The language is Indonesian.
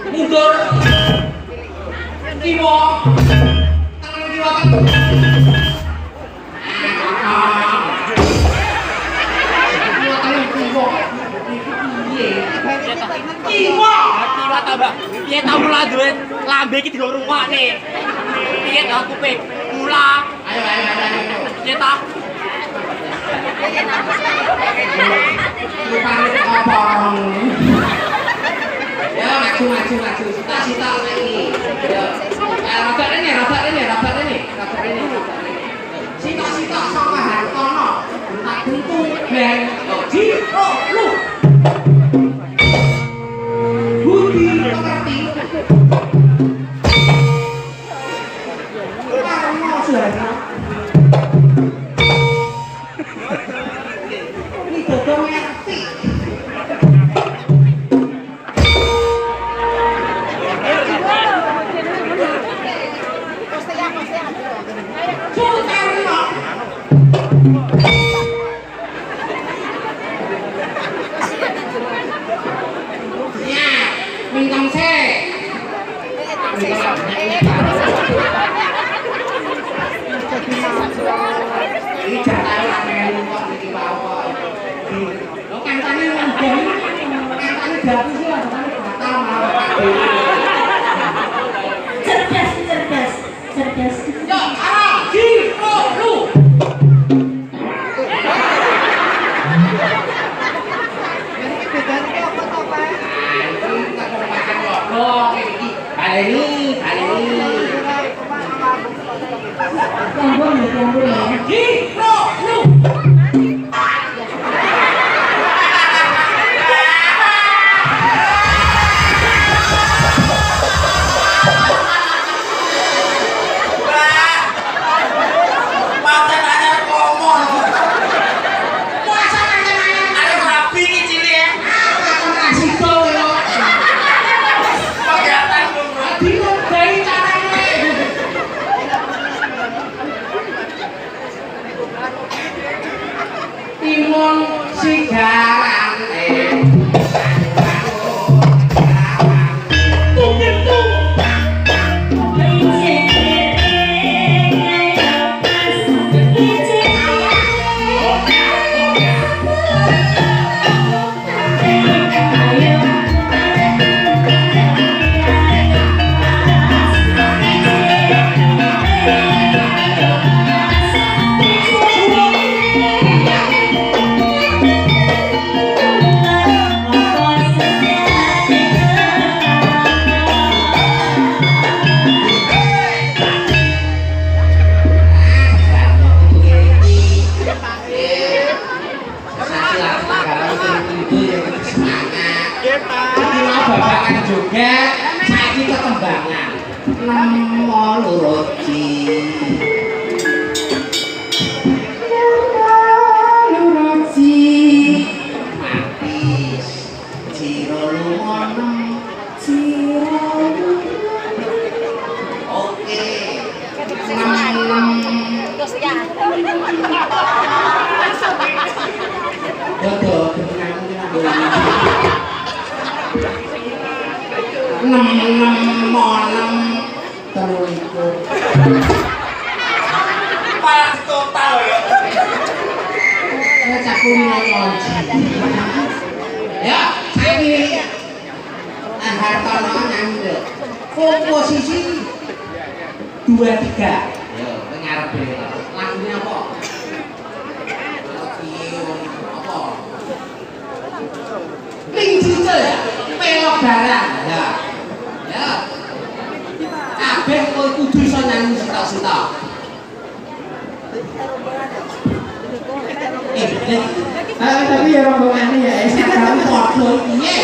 mundur kiwa tangan kiwa kiwa ta mbak piye ta mula duwe lambe iki digo rungokne piye ta kuping mula ayo piye ta ya maju cita-cita lagi ya rada ini cita-cita sama Hartono tak tentu ben di lu budi ngerti karena sudah ini dodong ngerti Bintang C. Ini jatah yang kok iki bawa. Lo kancane nggon. Kancane jatuh sih kan batal malah cerdas. Yo, arah di lu. Baleni. Gambung ya. Di lu. Timun sigaran babakan juga saiki ketembangan nemo luruji matis ciro lumonem oke terus ya dodo enam teluliku malah total ya cakung loji ya saiki Hartono ngambil komposisi 2-3 yo ngarep lagunya apa Ling Cice ya pelok darah ya kabeh kowe kudu iso nyanyi sitok-sitok tapi ya rombongannya ya Instagram foto piye